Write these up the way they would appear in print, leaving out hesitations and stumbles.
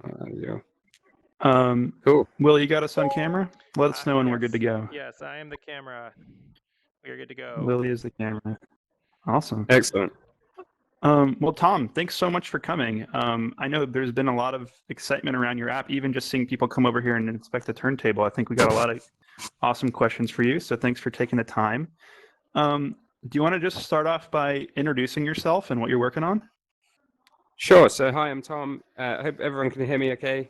Yeah. Cool. Will, you got us on camera? Let us know when we're good to go. Yes, I am the camera. We are good to go. Willie is the camera. Awesome. Excellent. Well, Tom, thanks so much for coming. I know there's been a lot of excitement around your app, even just seeing people come over here and inspect the turntable. I think we got a lot of awesome questions for you, so thanks for taking the time. Do you want to just start off by introducing yourself and what you're working on? Sure. So, hi, I'm Tom. I hope everyone can hear me okay.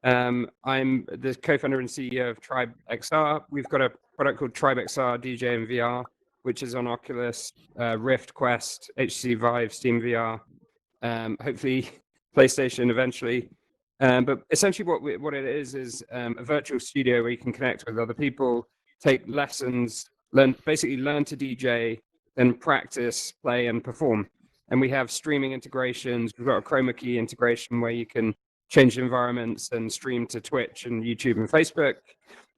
I'm the co-founder and CEO of TribeXR. We've got a product called TribeXR DJ and VR, which is on Oculus, Rift, Quest, HTC Vive, Steam VR, hopefully PlayStation eventually. But essentially what it is a virtual studio where you can connect with other people, take lessons, learn to DJ, then practice, play, and perform. And we have streaming integrations. We've got a chroma key integration where you can change environments and stream to Twitch and YouTube and Facebook.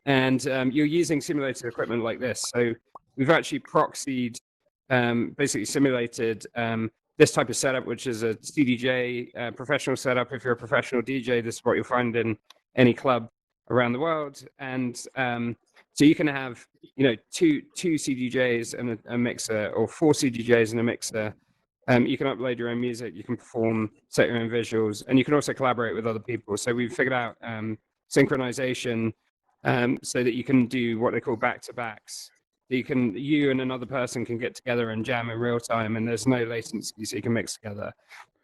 And you're using simulated equipment like this. So we've actually proxied, basically simulated this type of setup, which is a CDJ professional setup. If you're a professional DJ, this is what you'll find in any club around the world. And so you can have, two CDJs and a mixer, or 4 CDJs and a mixer. You can upload your own music, you can perform, set your own visuals, and you can also collaborate with other people. So we've figured out synchronization so that you can do what they call back-to-backs. You and another person can get together and jam in real time, and there's no latency, so you can mix together.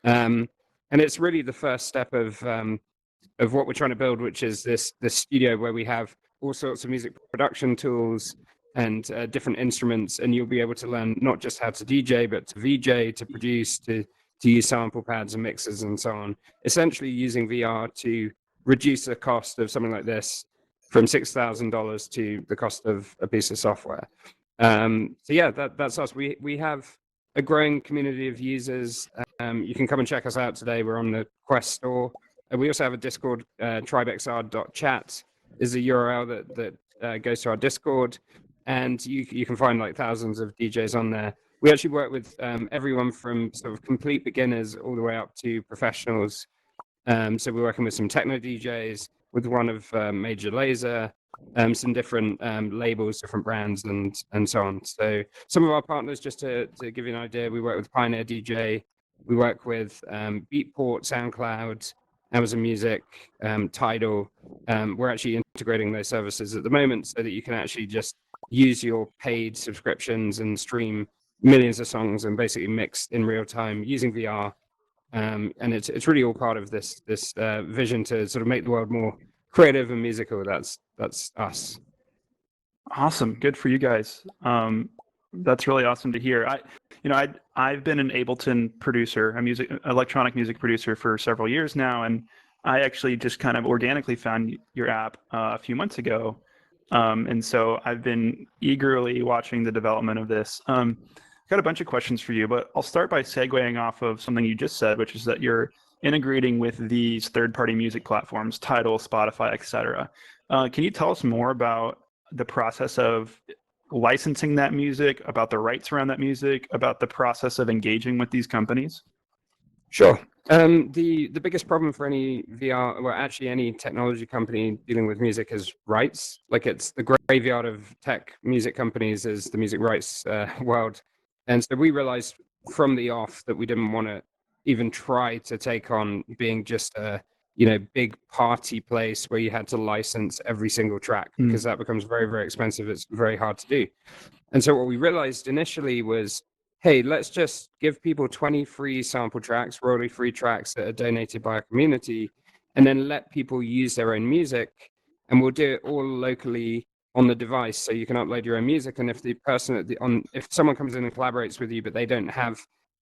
And it's really the first step of what we're trying to build, which is this studio where we have all sorts of music production tools and different instruments, and you'll be able to learn not just how to DJ, but to VJ, to produce, to use sample pads and mixers and so on. Essentially using VR to reduce the cost of something like this from $6,000 to the cost of a piece of software. So yeah, that's us. We have a growing community of users. You can come and check us out today. We're on the Quest store. We also have a Discord, tribexr.chat is a URL that goes to our Discord. And you can find like thousands of DJs on there. We actually work with everyone from sort of complete beginners all the way up to professionals. So we're working with some techno DJs, with one of Major Lazer, some different labels, different brands, and so on. So some of our partners, just to give you an idea, we work with Pioneer DJ, we work with Beatport, SoundCloud, Amazon Music, Tidal. We're actually integrating those services at the moment so that you can actually just use your paid subscriptions and stream millions of songs and basically mix in real time using VR. And it's really all part of this vision to sort of make the world more creative and musical. That's us. Awesome. Good for you guys. That's really awesome to hear. I've been an Ableton producer, electronic music producer for several years now, and I actually just kind of organically found your app a few months ago. And so I've been eagerly watching the development of this. I've got a bunch of questions for you, but I'll start by segueing off of something you just said, which is that you're integrating with these third-party music platforms, Tidal, Spotify, etc. Can you tell us more about the process of licensing that music, about the rights around that music, about the process of engaging with these companies? Sure. The biggest problem for any VR, well, actually any technology company dealing with music is rights. Like, it's the graveyard of tech music companies is the music rights world. And so we realized from the off that we didn't want to even try to take on being just a big party place where you had to license every single track, because that becomes very, very expensive. It's very hard to do. And so what we realized initially was, hey, let's just give people 20 free sample tracks, royalty-free tracks that are donated by our community, and then let people use their own music, and we'll do it all locally on the device, so you can upload your own music. And if the person if someone comes in and collaborates with you, but they don't have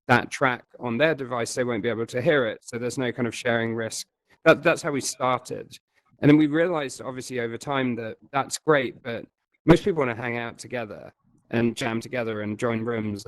that track on their device, they won't be able to hear it. So there's no kind of sharing risk. That's how we started. And then we realized, obviously, over time that that's great, but most people want to hang out together and jam together and join rooms.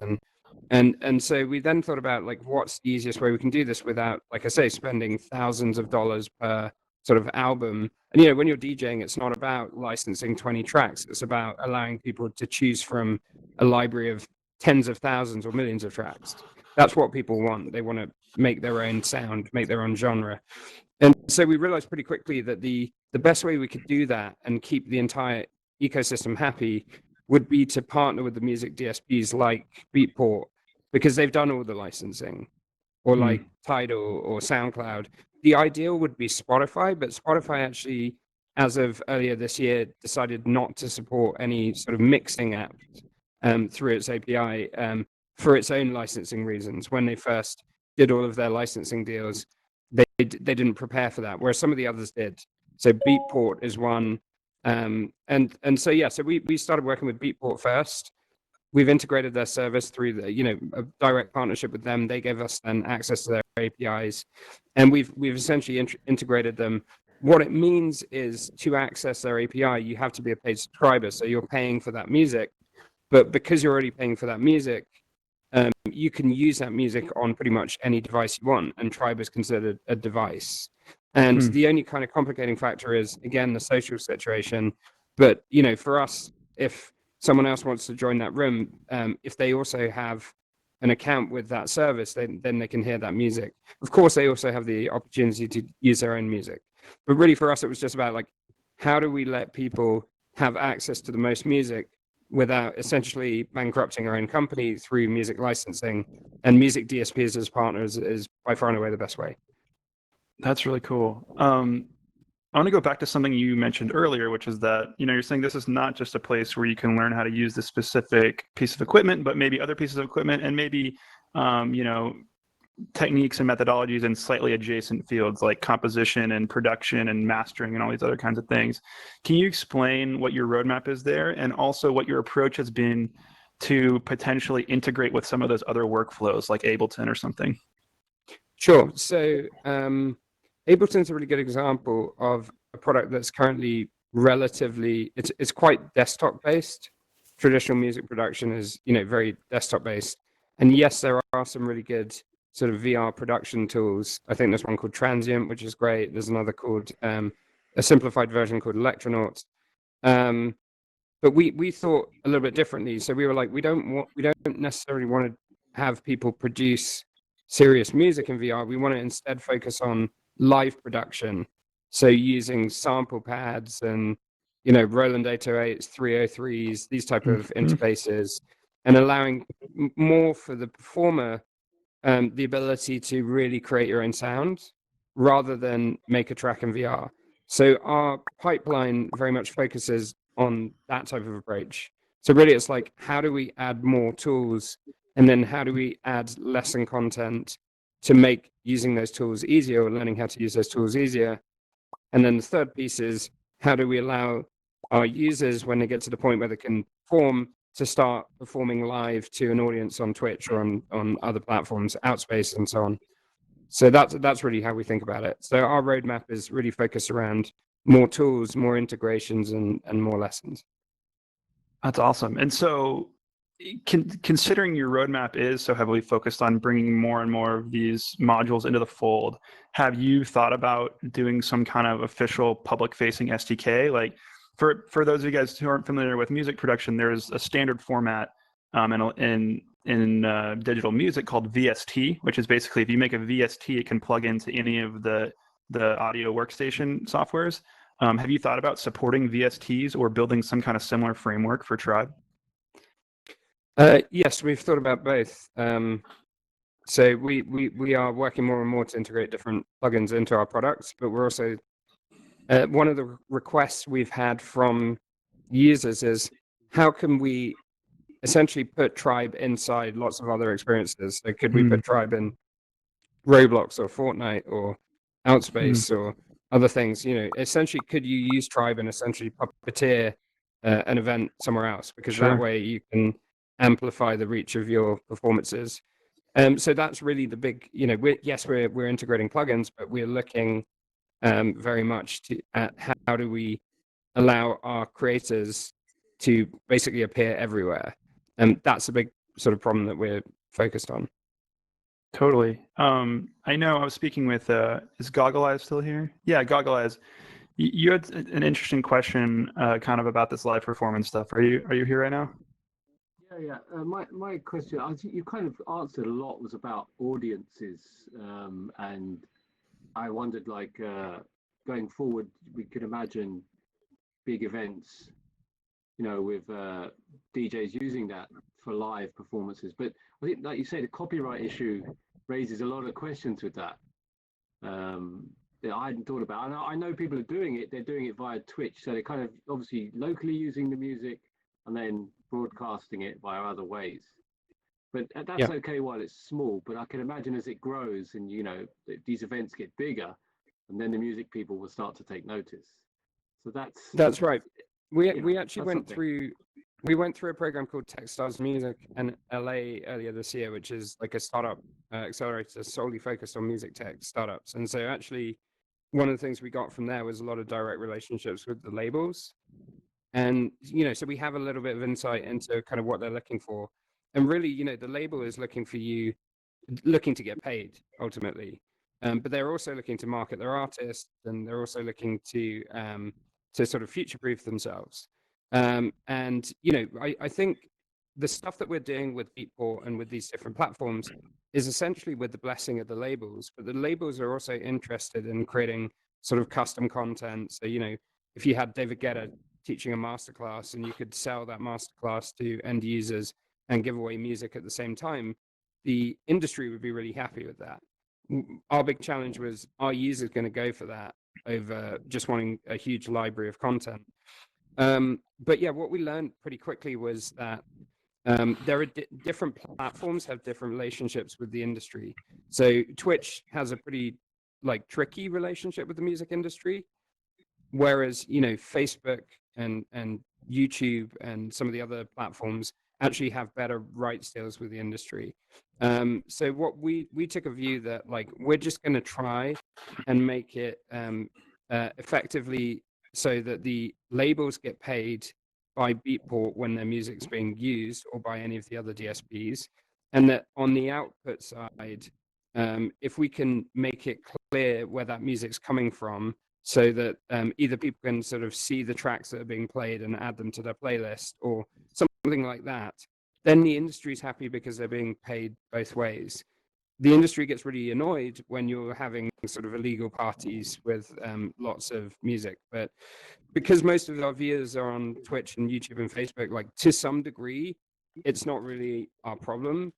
And so we then thought about, like, what's the easiest way we can do this without, like I say, spending thousands of dollars per sort of album. And, when you're DJing, it's not about licensing 20 tracks. It's about allowing people to choose from a library of tens of thousands or millions of tracks. That's what people want. They want to make their own sound, make their own genre. And so we realized pretty quickly that the best way we could do that and keep the entire ecosystem happy would be to partner with the music DSPs like Beatport, because they've done all the licensing, or like Tidal or SoundCloud. The ideal would be Spotify, but Spotify actually, as of earlier this year, decided not to support any sort of mixing apps through its API for its own licensing reasons. When they first did all of their licensing deals, they didn't prepare for that, whereas some of the others did. So Beatport is one, and so yeah, so we started working with Beatport first. We've integrated their service through a direct partnership with them. They gave us then access to their APIs, and we've essentially integrated them. What it means is, to access their API, you have to be a paid subscriber, so you're paying for that music. But because you're already paying for that music, you can use that music on pretty much any device you want, and Tribe is considered a device. And the only kind of complicating factor is, again, the social situation. But for us, if someone else wants to join that room, if they also have an account with that service, then they can hear that music. Of course, they also have the opportunity to use their own music. But really, for us, it was just about, like, how do we let people have access to the most music without essentially bankrupting our own company through music licensing? And music DSPs as partners is by far and away the best way. That's really cool. I want to go back to something you mentioned earlier, which is that, you're saying this is not just a place where you can learn how to use this specific piece of equipment, but maybe other pieces of equipment, and maybe, techniques and methodologies in slightly adjacent fields like composition and production and mastering and all these other kinds of things. Can you explain what your roadmap is there, and also what your approach has been to potentially integrate with some of those other workflows like Ableton or something? Sure. So Ableton's a really good example of a product that's currently it's quite desktop based. Traditional music production is very desktop based, and yes, there are some really good sort of VR production tools. I think there's one called Transient, which is great. There's another called a simplified version called Electronaut. But we thought a little bit differently. So we were like, we don't necessarily want to have people produce serious music in VR. We want to instead focus on live production. So using sample pads and Roland 808s, 303s, these type of interfaces, and allowing more for the performer the ability to really create your own sound rather than make a track in VR. So our pipeline very much focuses on that type of approach. So really, it's like, how do we add more tools, and then how do we add lesson content to make using those tools easier, or learning how to use those tools easier? And then the third piece is, how do we allow our users, when they get to the point where they can perform, to start performing live to an audience on Twitch or on other platforms, Outspace and so on. So that's really how we think about it. So our roadmap is really focused around more tools, more integrations, and more lessons. That's awesome. And so, considering your roadmap is so heavily focused on bringing more and more of these modules into the fold, have you thought about doing some kind of official public-facing SDK? Like, for those of you guys who aren't familiar with music production, there's a standard format in digital music called VST, which is basically, if you make a VST, it can plug into any of the audio workstation softwares. Have you thought about supporting VSTs or building some kind of similar framework for Tribe? Yes, we've thought about both. So we are working more and more to integrate different plugins into our products, but we're also one of the requests we've had from users is, how can we essentially put Tribe inside lots of other experiences? So could we put Tribe in Roblox or Fortnite or Outspace or other things? Essentially, could you use Tribe and essentially puppeteer an event somewhere else? Because that way you can amplify the reach of your performances. So that's really the big, we're integrating plugins, but we're looking very much at how do we allow our creators to basically appear everywhere. And that's a big sort of problem that we're focused on. Totally. I know I was speaking with, is Goggle Eyes still here? Yeah, Goggle Eyes. You had an interesting question kind of about this live performance stuff. Are you here right now? Yeah. My question, I think you kind of answered a lot, was about audiences, and I wondered, like, going forward, we could imagine big events, with DJs using that for live performances. But I think, like you say, the copyright issue raises a lot of questions with that. That I hadn't thought about. I know people are doing it. They're doing it via Twitch, so they're kind of obviously locally using the music and then broadcasting it via other ways. But that's okay while it's small. But I can imagine as it grows and these events get bigger, and then the music people will start to take notice. So That's right. We actually went through a program called Techstars Music in LA earlier this year, which is like a startup accelerator solely focused on music tech startups. And so actually, one of the things we got from there was a lot of direct relationships with the labels. And, so we have a little bit of insight into kind of what they're looking for. And really, the label is looking to get paid ultimately. But they're also looking to market their artists, and they're also looking to sort of future-proof themselves. And, I think the stuff that we're doing with Beatport and with these different platforms is essentially with the blessing of the labels, but the labels are also interested in creating sort of custom content. So, if you had David Guetta teaching a masterclass and you could sell that masterclass to end users and give away music at the same time, the industry would be really happy with that. Our big challenge was, are users going to go for that over just wanting a huge library of content? But yeah, what we learned pretty quickly was that there are different platforms have different relationships with the industry. So Twitch has a pretty tricky relationship with the music industry, whereas Facebook and YouTube and some of the other platforms actually have better rights deals with the industry. So what we took a view that we're just going to try and make it effectively so that the labels get paid by Beatport when their music's being used, or by any of the other DSPs, and that on the output side, if we can make it clear where that music's coming from, so that either people can sort of see the tracks that are being played and add them to their playlist or something like that, then the industry's happy because they're being paid both ways. The industry gets really annoyed when you're having sort of illegal parties with lots of music. But because most of our viewers are on Twitch and YouTube and Facebook, to some degree, it's not really our problem.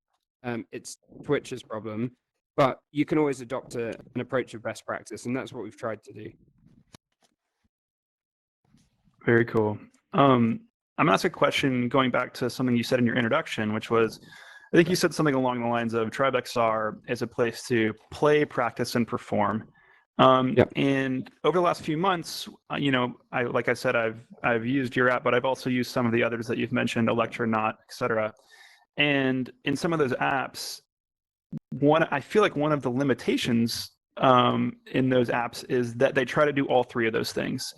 It's Twitch's problem. But you can always adopt an approach of best practice, and that's what we've tried to do. Very cool. I'm going to ask a question going back to something you said in your introduction, which was, I think you said something along the lines of TribeXR is a place to play, practice, and perform. And over the last few months, like I said, I've used your app, but I've also used some of the others that you've mentioned, Electronaut, et cetera. And in some of those apps, I feel like one of the limitations in those apps is that they try to do all three of those things.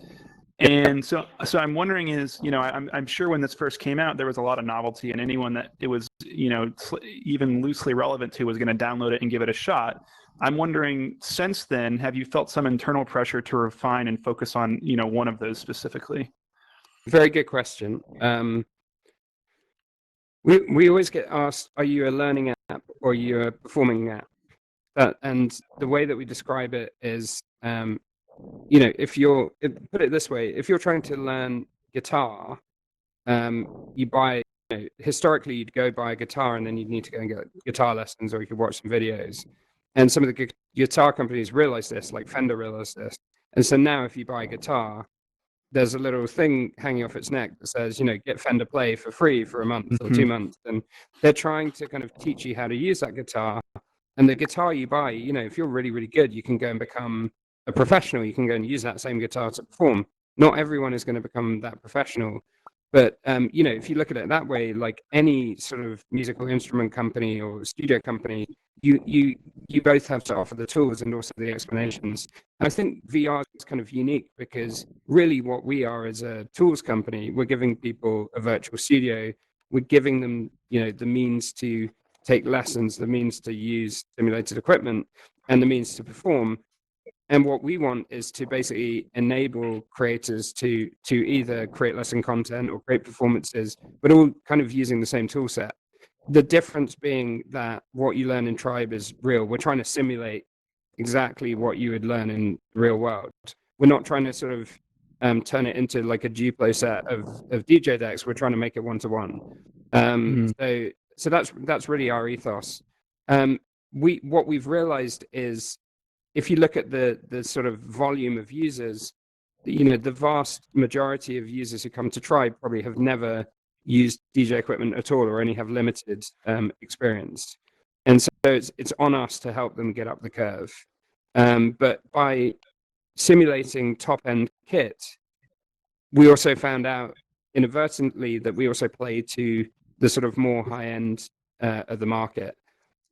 And so I'm wondering I'm sure when this first came out, there was a lot of novelty, and anyone that it was, even loosely relevant to was going to download it and give it a shot. I'm wondering, since then, have you felt some internal pressure to refine and focus on, one of those specifically? Very good question. We always get asked, are you a learning app or are you a performing app? And the way that we describe it is, put it this way, if you're trying to learn guitar, you buy, historically you'd go buy a guitar and then you'd need to go and get guitar lessons, or you could watch some videos. And some of the guitar companies realize this, like Fender realized this. And so now if you buy a guitar, there's a little thing hanging off its neck that says, get Fender Play for free for a month or 2 months. And they're trying to kind of teach you how to use that guitar. And the guitar you buy, if you're really, really good, you can go and become a professional. You can go and use that same guitar to perform. Not everyone is going to become that professional. But, if you look at it that way, like any sort of musical instrument company or studio company, you both have to offer the tools and also the explanations. And I think VR is kind of unique because really what we are is a tools company. We're giving people a virtual studio. We're giving them, the means to take lessons, the means to use simulated equipment, and the means to perform. And what we want is to basically enable creators to either create lesson content or create performances, but all kind of using the same tool set. The difference being that what you learn in Tribe is real. We're trying to simulate exactly what you would learn in the real world. We're not trying to sort of turn it into like a Duplo set of DJ decks. We're trying to make it one-to-one. So that's really our ethos. What we've realized is, if you look at the sort of volume of users, the vast majority of users who come to Tribe probably have never used DJ equipment at all, or only have limited experience. And so it's on us to help them get up the curve. But by simulating top-end kit, we also found out inadvertently that we also play to the sort of more high-end of the market.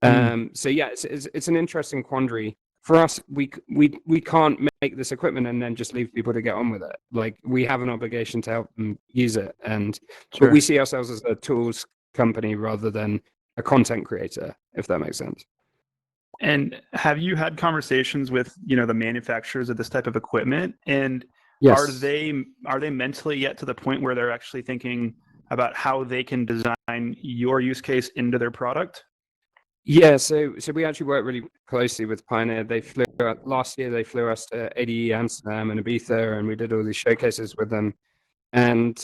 So yeah, it's an interesting quandary. For us, we can't make this equipment and then just leave people to get on with it. Like, we have an obligation to help them use it, but we see ourselves as a tools company rather than a content creator, if that makes sense. And have you had conversations with the manufacturers of this type of equipment? And Yes. Are they mentally yet to the point where they're actually thinking about how they can design your use case into their product? Yeah, so we actually work really closely with Pioneer. They flew last year. They flew us to ADE Amsterdam and Ibiza, and we did all these showcases with them. And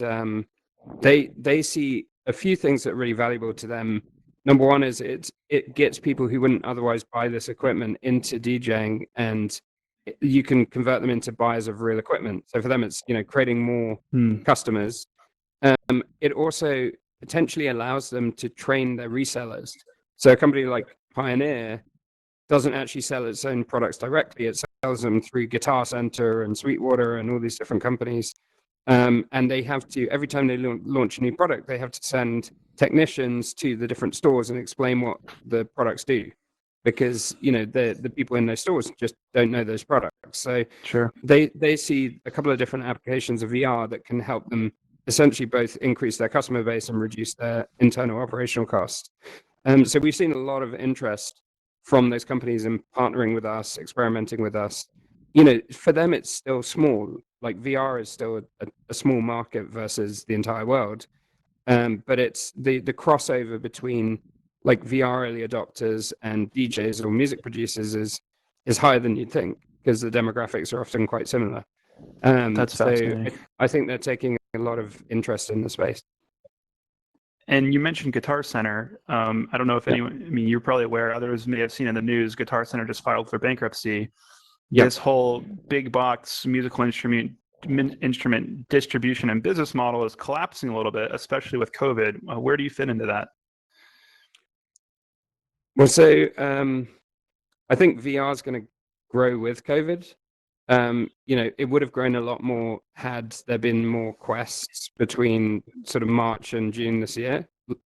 they see a few things that are really valuable to them. Number one is it gets people who wouldn't otherwise buy this equipment into DJing, and you can convert them into buyers of real equipment. So for them, it's creating more customers. It also potentially allows them to train their resellers. So a company like Pioneer doesn't actually sell its own products directly. It sells them through Guitar Center and Sweetwater and all these different companies. And they have to, every time they launch a new product, they have to send technicians to the different stores and explain what the products do, because the people in those stores just don't know those products. So they see a couple of different applications of VR that can help them essentially both increase their customer base and reduce their internal operational costs. So we've seen a lot of interest from those companies in partnering with us, experimenting with us. For them, it's still small. Like, VR is still a small market versus the entire world. But it's the crossover between like VR early adopters and DJs or music producers is higher than you'd think, because the demographics are often quite similar. That's fascinating. So I think they're taking a lot of interest in the space. And you mentioned Guitar Center. I don't know if anyone, you're probably aware, others may have seen in the news, Guitar Center just filed for bankruptcy. This whole big box musical instrument distribution and business model is collapsing a little bit, especially with COVID. Where do you fit into that? Well, so I think VR is going to grow with COVID. It would have grown a lot more had there been more quests between sort of March and June this year. But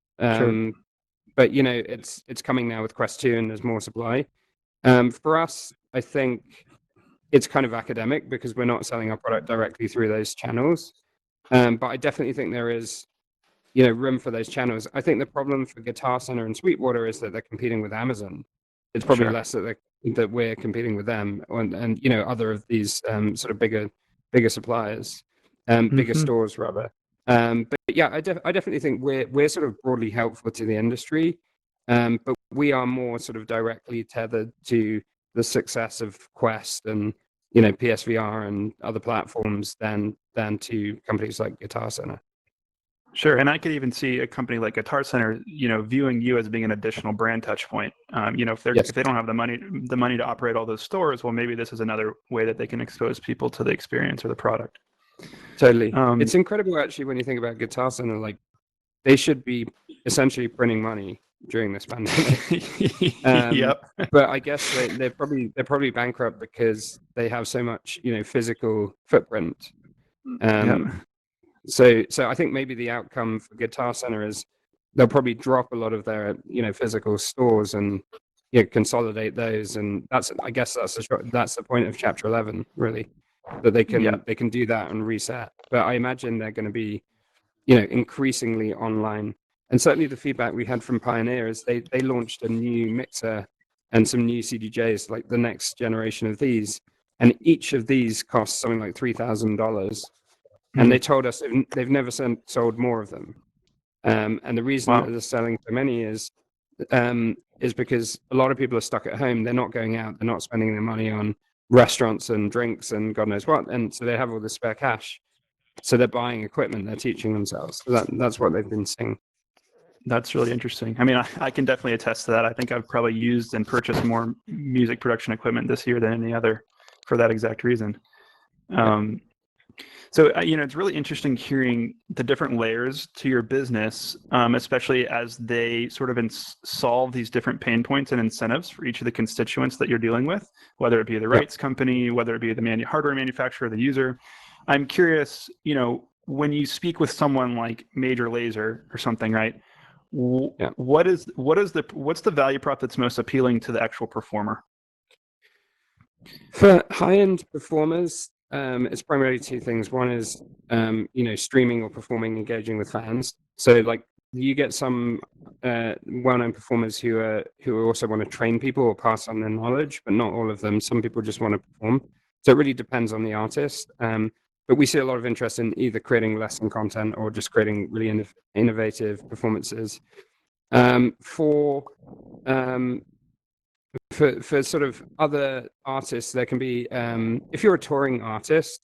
it's coming now with Quest 2, and there's more supply. For us, I think it's kind of academic because we're not selling our product directly through those channels. But I definitely think there is room for those channels. I think the problem for Guitar Center and Sweetwater is that they're competing with Amazon. It's probably less that we're competing with them and other of these sort of bigger suppliers, bigger stores rather. But yeah, I definitely think we're sort of broadly helpful to the industry, but we are more sort of directly tethered to the success of Quest and PSVR and other platforms than to companies like Guitar Center. Sure, and I could even see a company like Guitar Center, viewing you as being an additional brand touch point. If they don't have the money to operate all those stores, well, maybe this is another way that they can expose people to the experience or the product. Totally, it's incredible actually when you think about Guitar Center. Like, they should be essentially printing money during this pandemic. But I guess they're probably bankrupt because they have so much physical footprint. So I think maybe the outcome for Guitar Center is they'll probably drop a lot of their physical stores and consolidate those, and I guess that's the point of Chapter 11, really, that they can do that and reset. But I imagine they're going to be increasingly online, and certainly the feedback we had from Pioneer is they launched a new mixer and some new CDJs, like the next generation of these, and each of these costs something like $3,000. And they told us they've never sold more of them. And the reason Wow. that they're selling so many is because a lot of people are stuck at home. They're not going out. They're not spending their money on restaurants and drinks and God knows what. And so they have all this spare cash. So they're buying equipment. They're teaching themselves. So that's what they've been seeing. That's really interesting. I mean, I can definitely attest to that. I think I've probably used and purchased more music production equipment this year than any other for that exact reason. So, it's really interesting hearing the different layers to your business, especially as they sort of solve these different pain points and incentives for each of the constituents that you're dealing with, whether it be the rights company, whether it be the hardware manufacturer, the user. I'm curious, when you speak with someone like Major Lazer or something, right? What's the value prop that's most appealing to the actual performer? For high-end performers, it's primarily two things. One is, streaming or performing, engaging with fans. So, like, you get some well-known performers who also want to train people or pass on their knowledge, but not all of them. Some people just want to perform. So it really depends on the artist. But we see a lot of interest in either creating lesson content or just creating really innovative performances. For sort of other artists, there can be, if you're a touring artist,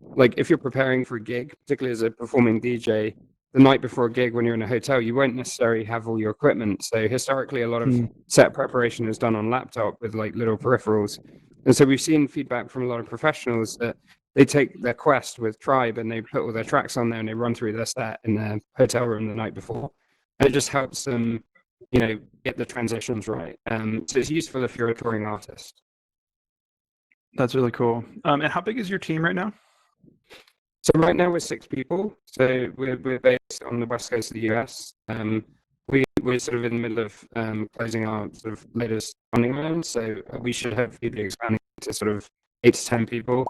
like if you're preparing for a gig, particularly as a performing DJ, the night before a gig when you're in a hotel, you won't necessarily have all your equipment. So historically, a lot of set preparation is done on laptop with like little peripherals. And so we've seen feedback from a lot of professionals that they take their Quest with Tribe and they put all their tracks on there and they run through their set in their hotel room the night before. And it just helps them, get the transitions right. So it's useful if you're a touring artist. That's really cool. And how big is your team right now? So right now we're 6 people. So we're based on the west coast of the US. We're sort of in the middle of closing our sort of latest funding round. So we should hopefully be expanding to sort of 8 to 10 people.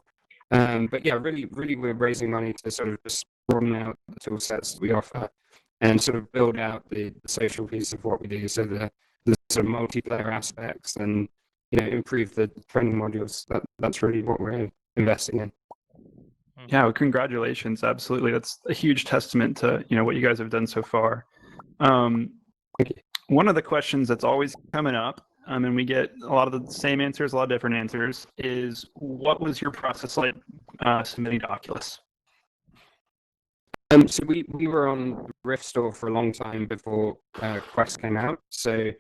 But yeah, really we're raising money to sort of just broaden out the tool sets that we offer and sort of build out the social piece of what we do. So the sort of multiplayer aspects and, improve the training modules. That's really what we're investing in. Yeah, well, congratulations. Absolutely. That's a huge testament to, what you guys have done so far. One of the questions that's always coming up, and we get a lot of the same answers, a lot of different answers, is what was your process like submitting to Oculus? So we were on Rift Store for a long time before Quest came out. So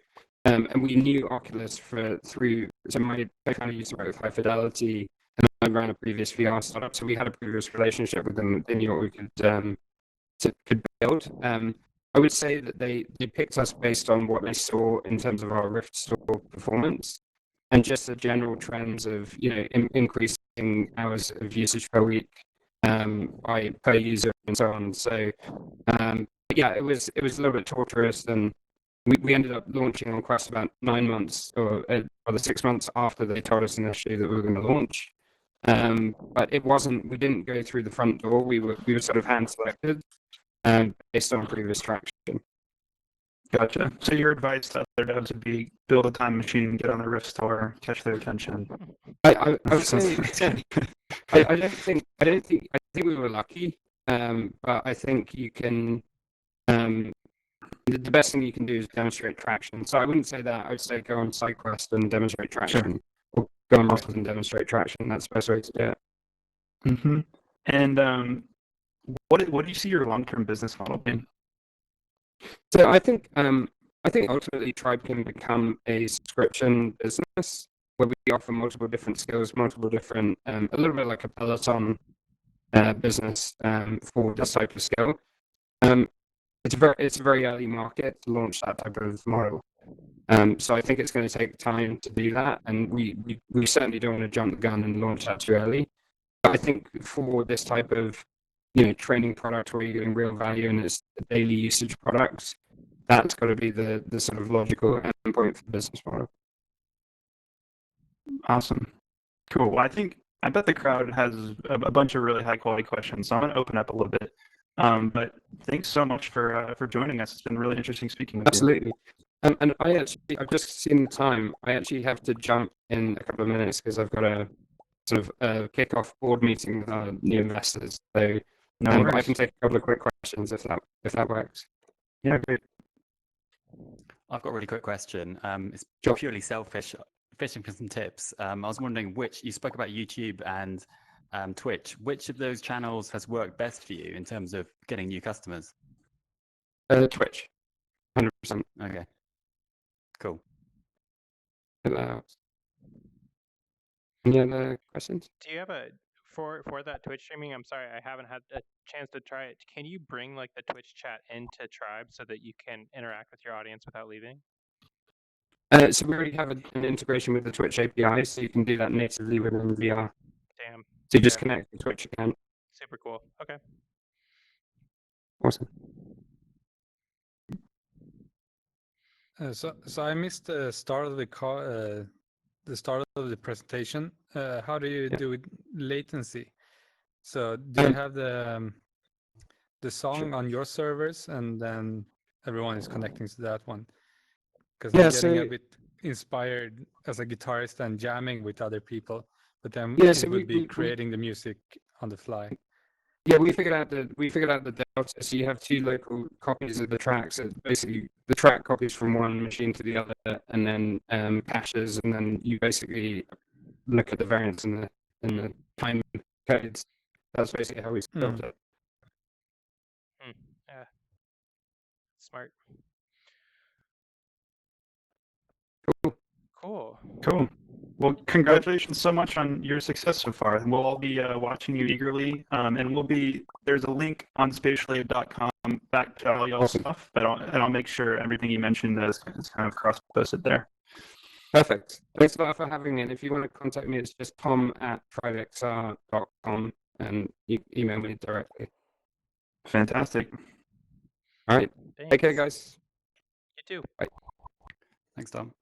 and we knew Oculus through. So my co-founder used to work with High Fidelity, and I ran a previous VR startup. So we had a previous relationship with them. They knew what we could build. I would say that they picked us based on what they saw in terms of our Rift Store performance and just the general trends of increasing hours of usage per week per user and so on. So yeah, it was a little bit torturous, and we ended up launching on Quest about 9 months or the 6 months after they told us initially that we were going to launch. But it wasn't. We didn't go through the front door. We were sort of hand selected based on previous traction. Gotcha. So your advice to other devs would be build a time machine, get on the Rift Store, catch their attention. I would say I think we were lucky, but I think you can. The best thing you can do is demonstrate traction. So I wouldn't say that. I would say go on SideQuest and demonstrate traction, or go on Rift and demonstrate traction. That's the best way to do it. Mm-hmm. And what do you see your long-term business model being? So I think ultimately Tribe can become a subscription business where we offer multiple different skills, multiple different, a little bit like a Peloton business for this type of skill. It's a very early market to launch that type of model. So I think it's going to take time to do that, and we certainly don't want to jump the gun and launch that too early. But I think for this type of training product where you're getting real value and it's a daily usage product, that's got to be the sort of logical endpoint for the business model. Awesome. Cool. Well, I bet the crowd has a bunch of really high quality questions, so I'm going to open up a little bit. But thanks so much for joining us. It's been really interesting speaking with you. Absolutely. And I've just seen the time. I actually have to jump in a couple of minutes because I've got a sort of kick-off board meeting with our new investors. So No I worries. can take a couple of quick questions if that works. Yeah, great. I've got a really quick question. It's Sure. purely selfish, fishing for some tips. I was wondering you spoke about YouTube and Twitch. Which of those channels has worked best for you in terms of getting new customers? Twitch, 100%. Okay, cool. Any other questions? Do you have a for that Twitch streaming? I'm sorry, I haven't had a chance to try it. Can you bring like the Twitch chat into Tribe so that you can interact with your audience without leaving? So we already have an integration with the Twitch API, so you can do that natively within VR. Damn. So you just Okay. connect the Twitch account. Super cool. Okay. Awesome. So I missed the start of the start of the presentation. How do you do with latency? So do you have the song on your servers and then everyone is connecting to that one? Because I'm getting a bit inspired as a guitarist and jamming with other people, but then it would be creating the music on the fly. Yeah, we figured out the delta. So you have two local copies of the tracks. So basically, the track copies from one machine to the other, and then caches, and then you basically look at the variance in the time codes. That's basically how we built it. Yeah. Smart. Cool. Cool. Well, congratulations so much on your success so far. And we'll all be watching you eagerly. And there's a link on spatial.com back to all y'all's stuff, but I'll make sure everything you mentioned is kind of cross-posted there. Perfect. Thanks a lot for having me. And if you want to contact me, it's just tom@TribeXR.com and you email me directly. Fantastic. All right. Thanks. Take care, guys. You too. Bye. Thanks, Tom.